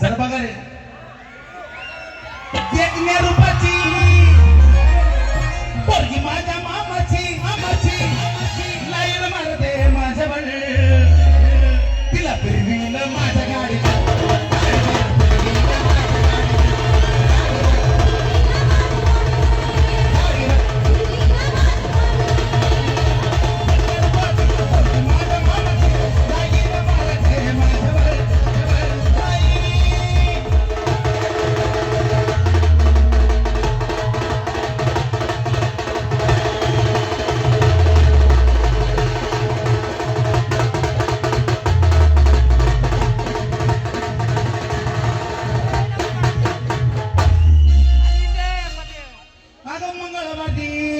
जरा बघा रे एकण्या रूपाची पोरगी माझ्या मामाची लाईन मारते माझ्यावर तिला फिरवील माझ्या गाडीत मंगळवारी